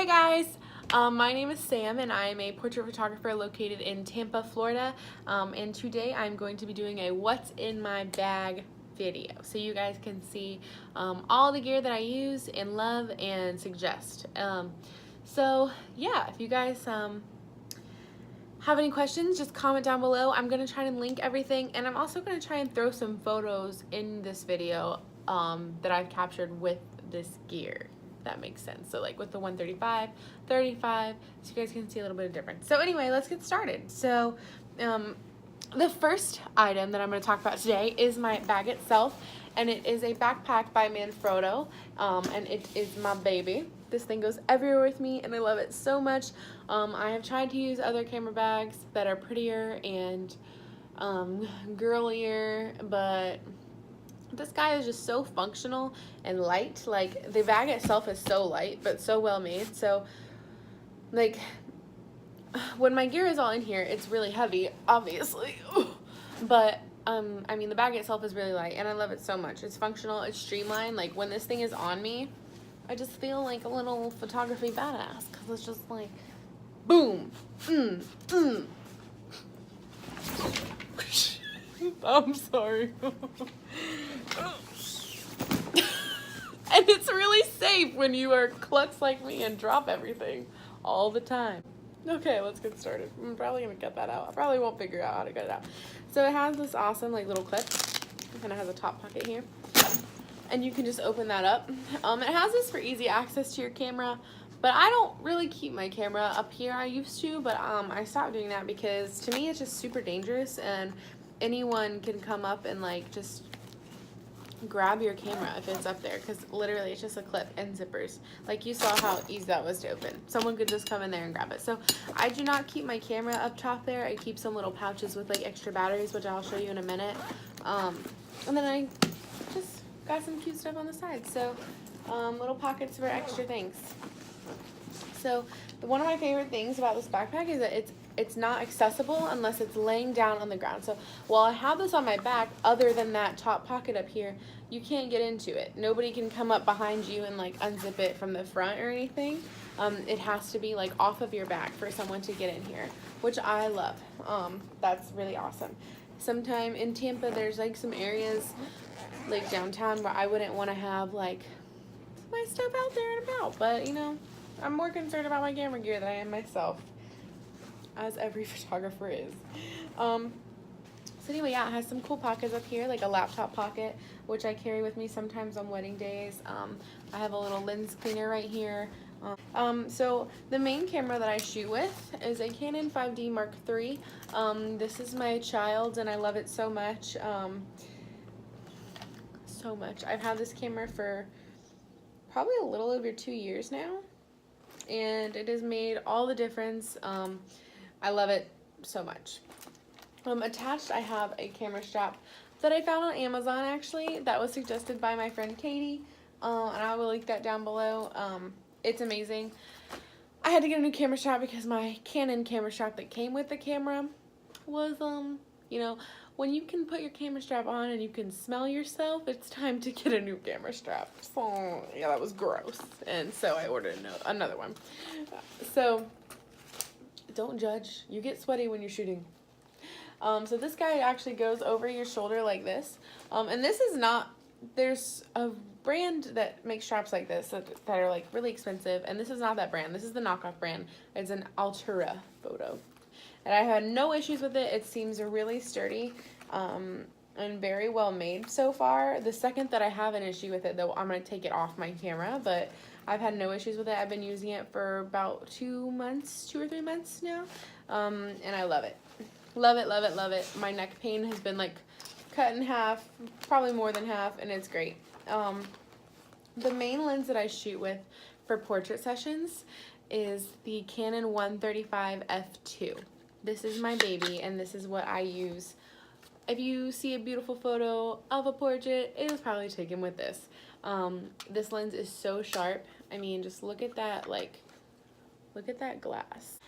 Hey guys, my name is Sam and I am a portrait photographer located in Tampa, Florida, and today I'm going to be doing a what's in my bag video so you guys can see all the gear that I use and love and suggest. So yeah, if you guys have any questions, just comment down below. I'm going to try and link everything, and I'm also going to try and throw some photos in this video that I've captured with this gear. That makes sense. So like with the 135, 35, so you guys can see a little bit of difference. So anyway, let's get started. So the first item that I'm going to talk about today is my bag itself, and it is a backpack by Manfrotto, and it is my baby. This thing goes everywhere with me and I love it so much. I have tried to use other camera bags that are prettier and girlier, but this guy is just so functional and light. Like, the bag itself is so light but so well made. So like when my gear is all in here, it's really heavy, obviously. But I mean, the bag itself is really light and I love it so much. It's functional, it's streamlined. Like, when this thing is on me, I just feel like a little photography badass because it's just like boom. I'm sorry. And it's really safe when you are klutz like me and drop everything all the time. Okay, let's get started. I'm probably gonna cut that out. I probably won't figure out how to cut it out. So it has this awesome like little clip. It kind of has a top pocket here, and you can just open that up. It has this for easy access to your camera, but I don't really keep my camera up here. I used to, but I stopped doing that because to me it's just super dangerous, and anyone can come up and like just grab your camera if it's up there, because literally it's just a clip and zippers. Like, you saw how easy that was to open. Someone could just come in there and grab it. So I do not keep my camera up top there. I keep some little pouches with like extra batteries, which I'll show you in a minute. And then I just got some cute stuff on the side. So little pockets for extra things. So one of my favorite things about this backpack is that it's not accessible unless it's laying down on the ground. So while I have this on my back, other than that top pocket up here, you can't get into it. Nobody can come up behind you and like unzip it from the front or anything. It has to be like off of your back for someone to get in here, which I love. That's really awesome. Sometime in Tampa, there's like some areas like downtown where I wouldn't want to have like my stuff out there and about, but you know, I'm more concerned about my camera gear than I am myself, as every photographer is. So anyway, yeah, it has some cool pockets up here, like a laptop pocket, which I carry with me sometimes on wedding days. I have a little lens cleaner right here. So the main camera that I shoot with is a Canon 5D Mark III. This is my child and I love it so much. So much. I've had this camera for probably a little over 2 years now, and it has made all the difference. I love it so much. Attached, I have a camera strap that I found on Amazon, actually, that was suggested by my friend Katie, and I will link that down below. It's amazing. I had to get a new camera strap because my Canon camera strap that came with the camera was, you know, when you can put your camera strap on and you can smell yourself, it's time to get a new camera strap. So yeah, that was gross, and so I ordered another one. So don't judge. You get sweaty when you're shooting. So this guy actually goes over your shoulder like this. And this is not, there's a brand that makes straps like this that are like really expensive, and this is not that brand. This is the knockoff brand. It's an Altura photo. And I had no issues with it. It seems really sturdy and very well made so far. The second that I have an issue with it, though, I'm going to take it off my camera, but I've had no issues with it. I've been using it for about 2 or 3 months now, and I love it. Love it, love it, love it. My neck pain has been like cut in half, probably more than half, and it's great. The main lens that I shoot with for portrait sessions is the Canon 135 f2. This is my baby, and this is what I use. If you see a beautiful photo of a portrait, it was probably taken with this. This lens is so sharp. I mean, just look at that, like, look at that glass.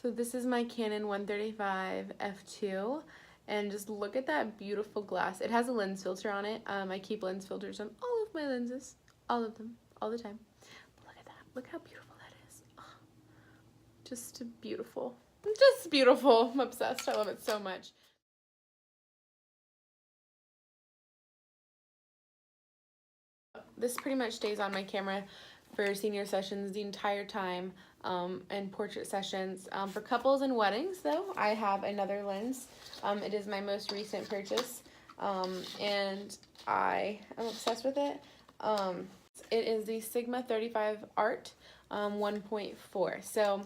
So this is my Canon 135 f2, and just look at that beautiful glass. It has a lens filter on it. I keep lens filters on all of my lenses, all of them, all the time. But look at that. Look how beautiful that is. Oh, Just beautiful. Just beautiful. I'm obsessed. I love it so much. This pretty much stays on my camera for senior sessions the entire time, and portrait sessions. For couples and weddings, though, I have another lens. It is my most recent purchase, and I am obsessed with it. It is the Sigma 35 Art 1.4. So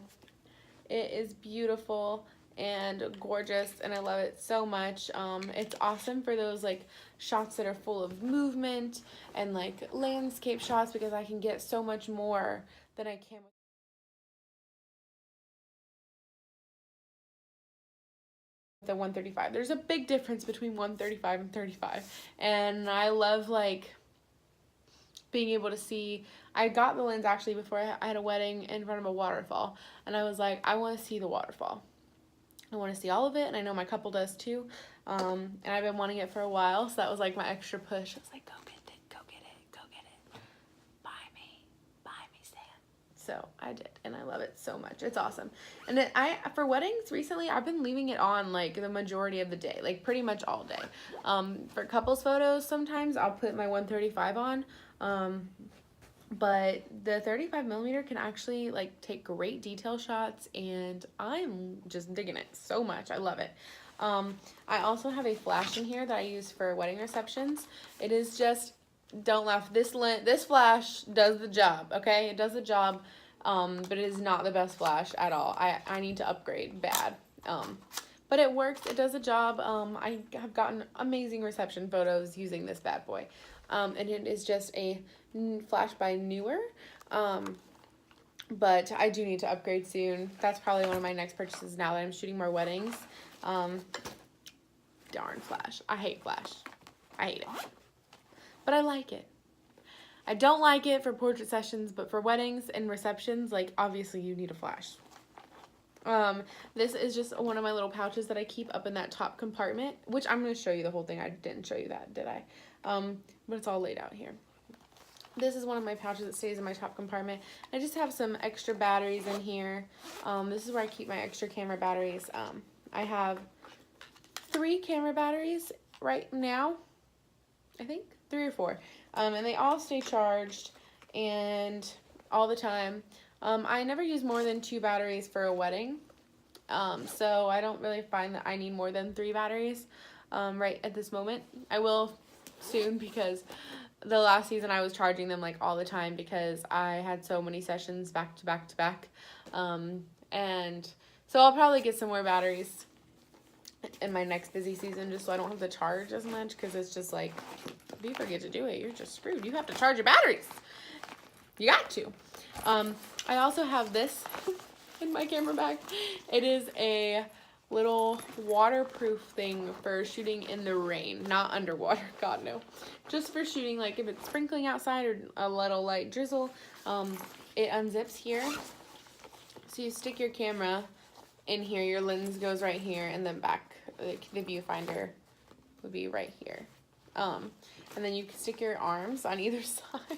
it is beautiful and gorgeous, and I love it so much. It's awesome for those like shots that are full of movement and like landscape shots, because I can get so much more than I can with the 135. There's a big difference between 135 and 35, and I love like being able to see. I got the lens actually before I had a wedding in front of a waterfall, and I was like, I want to see the waterfall. I want to see all of it, and I know my couple does too. And I've been wanting it for a while, so that was like my extra push. I was like, go get it, go get it, go get it. Buy me, Stan. So I did, and I love it so much. It's awesome. And for weddings recently, I've been leaving it on like the majority of the day, like pretty much all day. For couples photos, sometimes I'll put my 135 on. But the 35mm can actually like take great detail shots, and I'm just digging it so much. I love it. I also have a flash in here that I use for wedding receptions. It is just, don't laugh, this flash does the job, okay? It does the job, but it is not the best flash at all. I need to upgrade bad. But it works, it does the job. I have gotten amazing reception photos using this bad boy. And it is just a flash by Newer, but I do need to upgrade soon. That's probably one of my next purchases now that I'm shooting more weddings. Darn flash. I hate flash. I hate it. But I like it. I don't like it for portrait sessions, but for weddings and receptions, like, obviously you need a flash. This is just one of my little pouches that I keep up in that top compartment, which I'm going to show you the whole thing. I didn't show you that, did I? But it's all laid out here. This is one of my pouches that stays in my top compartment. I just have some extra batteries in here. This is where I keep my extra camera batteries. I have 3 camera batteries right now. I think 3 or 4. And they all stay charged and all the time. I never use more than 2 batteries for a wedding. So I don't really find that I need more than 3 batteries right at this moment. I will soon, because the last season I was charging them like all the time because I had so many sessions back to back to back. And so I'll probably get some more batteries in my next busy season, just so I don't have to charge as much, because it's just like, if you forget to do it, you're just screwed. You have to charge your batteries. You got to. I also have this in my camera bag. It is a little waterproof thing for shooting in the rain, not underwater, God no. Just for shooting, like if it's sprinkling outside or a little light drizzle. It unzips here. So you stick your camera in here, your lens goes right here, and then back, like the viewfinder would be right here. And then you can stick your arms on either side.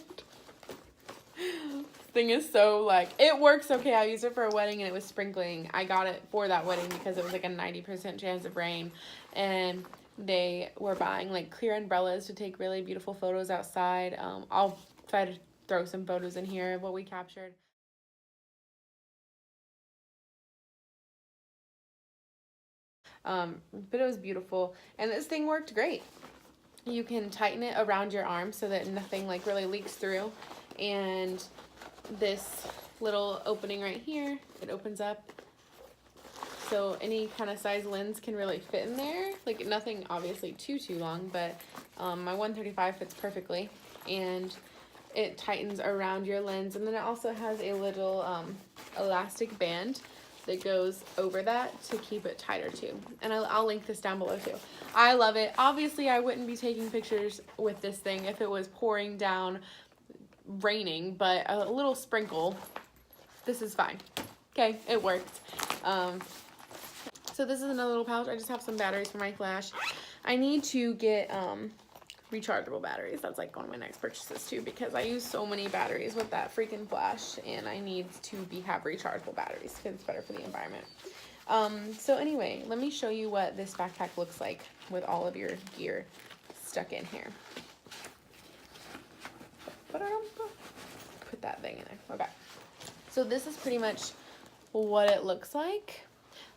Thing is so like, it works okay. I used it for a wedding and it was sprinkling. I got it for that wedding because it was like a 90% chance of rain, and they were buying like clear umbrellas to take really beautiful photos outside. I'll try to throw some photos in here of what we captured. But it was beautiful, and this thing worked great. You can tighten it around your arm so that nothing like really leaks through, and this little opening right here, it opens up so any kind of size lens can really fit in there. Like nothing obviously too long, but my 135 fits perfectly, and it tightens around your lens. And then it also has a little elastic band that goes over that to keep it tighter too, and I'll link this down below too. I love it. Obviously I wouldn't be taking pictures with this thing if it was pouring down, raining, but a little sprinkle, this is fine. Okay, it worked. So this is another little pouch. I just have some batteries for my flash. I need to get rechargeable batteries. That's like one of my next purchases too, because I use so many batteries with that freaking flash, and I need to have rechargeable batteries because it's better for the environment. So anyway, let me show you what this backpack looks like with all of your gear stuck in here. Put that thing in there. Okay. So this is pretty much what it looks like.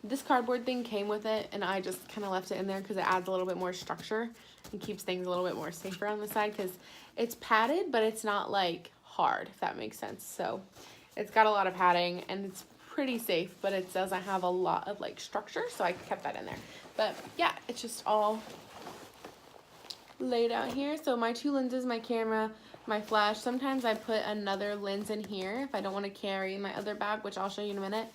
This cardboard thing came with it, and I just kind of left it in there because it adds a little bit more structure and keeps things a little bit more safer on the side, because it's padded, but it's not like hard, if that makes sense. So it's got a lot of padding and it's pretty safe, but it doesn't have a lot of like structure, so I kept that in there. But yeah, it's just all laid out here. So my 2 lenses, my camera, my flash. Sometimes I put another lens in here if I don't want to carry my other bag, which I'll show you in a minute.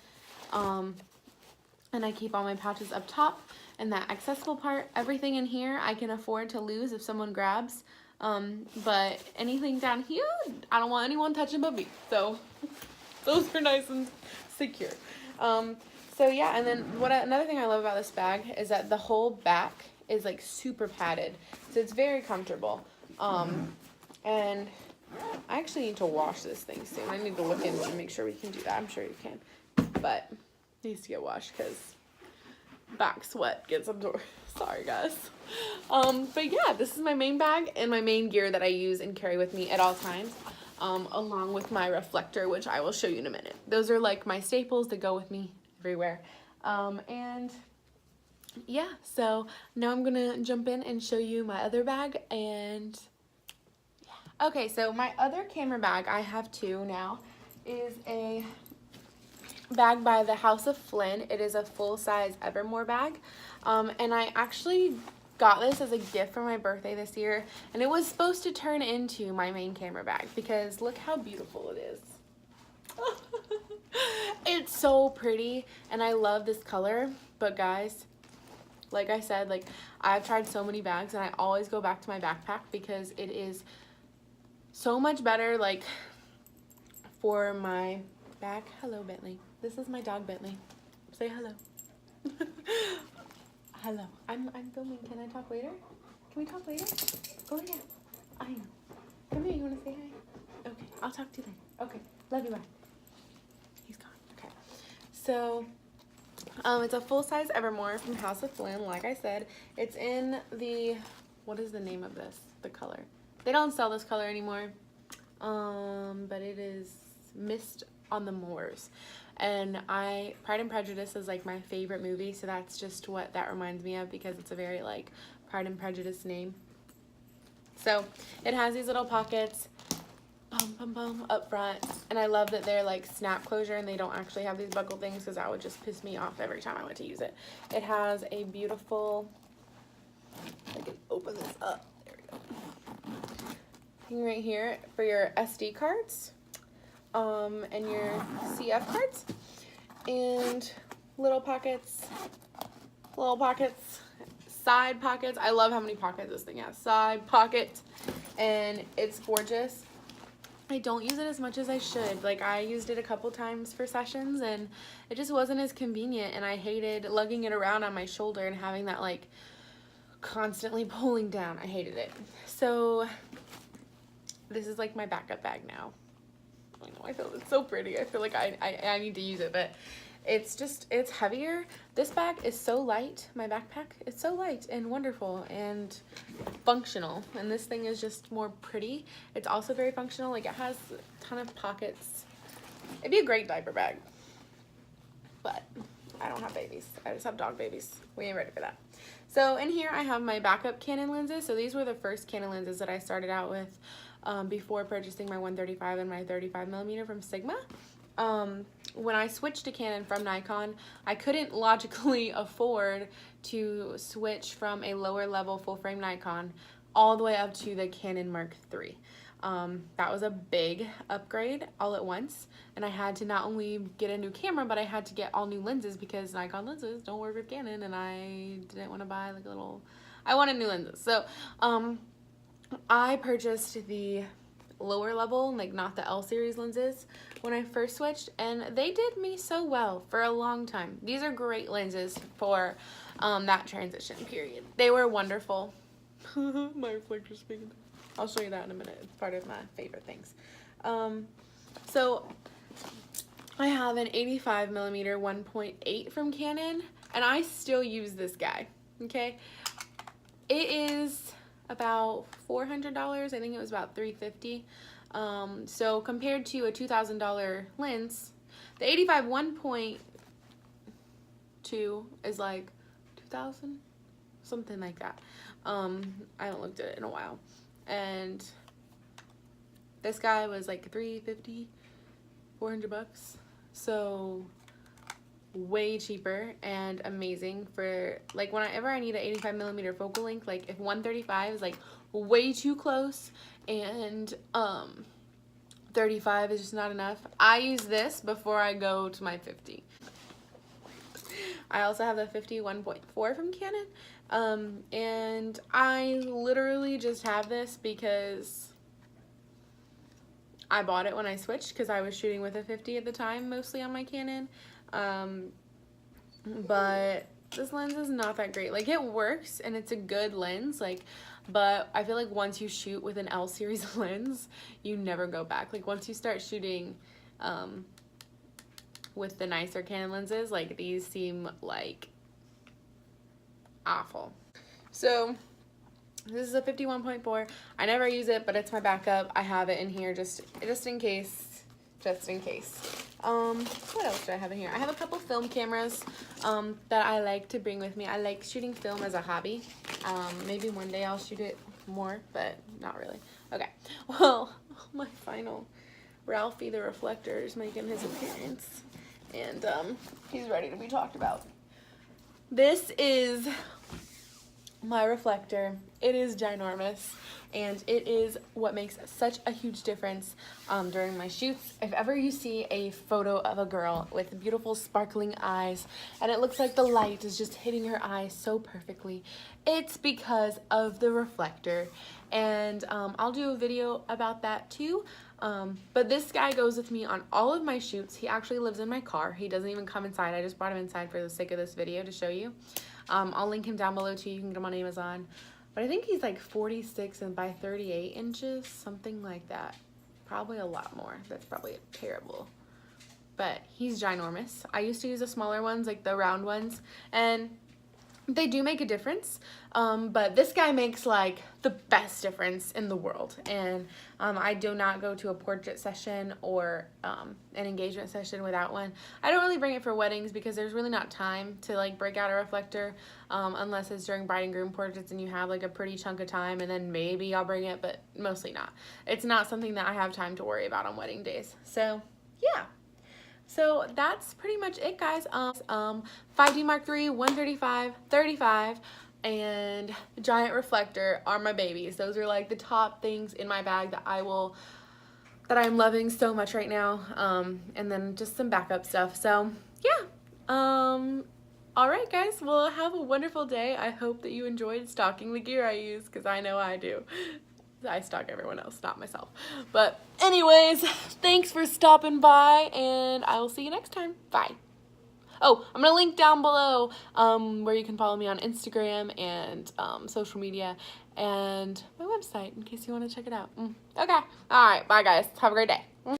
And I keep all my pouches up top, and that accessible part, everything in here I can afford to lose if someone grabs. But anything down here, I don't want anyone touching but me. So those are nice and secure. So yeah, and then another thing I love about this bag is that the whole back is like super padded, so it's very comfortable. And I actually need to wash this thing soon. I need to look into it and make sure we can do that. I'm sure you can, but it needs to get washed because back sweat gets absorbed. Sorry guys. But yeah, this is my main bag and my main gear that I use and carry with me at all times, along with my reflector, which I will show you in a minute. Those are like my staples that go with me everywhere. And yeah, so now I'm gonna jump in and show you my other bag. And yeah. Okay, so my other camera bag, I have 2 now, is a bag by the House of Flynn. It is a full-size Evermore bag, and I actually got this as a gift for my birthday this year, and it was supposed to turn into my main camera bag because look how beautiful it is. It's so pretty, and I love this color. But guys, like I said, like I've tried so many bags, and I always go back to my backpack because it is so much better, like for my bag. Hello, Bentley. This is my dog, Bentley. Say hello. Hello. I'm filming. Can I talk later? Can we talk later? Go ahead. I know. Come here. You want to say hi? Okay. I'll talk to you later. Okay. Love you. Bye. He's gone. Okay. So, it's a full-size Evermore from House of Flynn. Like I said, it's in the, what is the name of this? The color. They don't sell this color anymore. But it is Mist on the Moors. And Pride and Prejudice is like my favorite movie, so that's just what that reminds me of, because it's a very like Pride and Prejudice name. So it has these little pockets up front, and I love that they're like snap closure and they don't actually have these buckle things, because that would just piss me off every time I went to use it. It has a beautiful, I can open this up, there we go, thing right here for your SD cards. And your CF cards, and little pockets, side pockets. I love how many pockets this thing has. Side pocket, and it's gorgeous. I don't use it as much as I should. Like, I used it a couple times for sessions, and it just wasn't as convenient, and I hated lugging it around on my shoulder and having that like constantly pulling down. I hated it. So this is like my backup bag now. I know, I feel it's so pretty. I feel like I need to use it, but it's heavier. This bag is so light. My backpack is so light and wonderful and functional, and this thing is just more pretty. It's also very functional. Like, it has a ton of pockets. It'd be a great diaper bag, but I don't have babies. I just have dog babies. We ain't ready for that. So in here I have my backup Canon lenses. So these were the first Canon lenses that I started out with before purchasing my 135 and my 35mm from Sigma. When I switched to Canon from Nikon, I couldn't logically afford to switch from a lower level full frame Nikon all the way up to the Canon Mark III. That was a big upgrade all at once, and I had to not only get a new camera, but I had to get all new lenses because Nikon lenses don't work with Canon, and I didn't want to buy like I wanted new lenses. So I purchased the lower level, like not the L series lenses, when I first switched, and they did me so well for a long time. These are great lenses for that transition period. They were wonderful. My reflector's speaking. I'll show you that in a minute. It's part of my favorite things. So I have an 85mm 1.8 from Canon, and I still use this guy, okay? It is about $400. I think it was about $350. So compared to a $2,000 lens, the 85 1.2 is like 2,000, something like that. I haven't looked at it in a while. And this guy was like $350, $400. So way cheaper and amazing for like whenever I need an 85mm focal length. Like if 135 is like way too close and 35 is just not enough, I use this before I go to my 50. I also have the 50 1.4 from Canon, and I literally just have this because I bought it when I switched, because I was shooting with a 50 at the time, mostly on my Canon. But this lens is not that great. Like, it works and it's a good lens, like, but I feel like once you shoot with an L series lens, you never go back. Like, once you start shooting with the nicer Canon lenses, like, these seem like awful. So this is a 51.4. I never use it, but it's my backup. I have it in here just in case. Just in case. What else do I have in here? I have a couple film cameras that I like to bring with me. I like shooting film as a hobby. Maybe one day I'll shoot it more, but not really. Okay. Well, my final Ralphie the reflector is making his appearance, and he's ready to be talked about. This is my reflector. It is ginormous, and it is what makes such a huge difference during my shoots. If ever you see a photo of a girl with beautiful sparkling eyes and it looks like the light is just hitting her eyes so perfectly, it's because of the reflector. And I'll do a video about that too. But this guy goes with me on all of my shoots. He actually lives in my car. He doesn't even come inside. I just brought him inside for the sake of this video to show you. I'll link him down below too. You can get him on Amazon. But I think he's like 46 and by 38 inches, something like that. Probably a lot more. That's probably terrible. But he's ginormous. I used to use the smaller ones, like the round ones, and they do make a difference. But this guy makes like the best difference in the world. And I do not go to a portrait session or an engagement session without one. I don't really bring it for weddings because there's really not time to like break out a reflector unless it's during bride and groom portraits and you have like a pretty chunk of time, and then maybe I'll bring it, but mostly not. It's not something that I have time to worry about on wedding days. So yeah. So that's pretty much it, guys. 5D Mark III, 135, 35, and giant reflector are my babies. Those are like the top things in my bag that I'm loving so much right now. And then just some backup stuff. So yeah. All right, guys. Well, have a wonderful day. I hope that you enjoyed stalking the gear I use, because I know I do. I stalk everyone else, not myself. But anyways, thanks for stopping by, and I will see you next time. Bye. Oh, I'm gonna link down below where you can follow me on Instagram and social media and my website in case you want to check it out. Okay. All right. Bye, guys. Have a great day.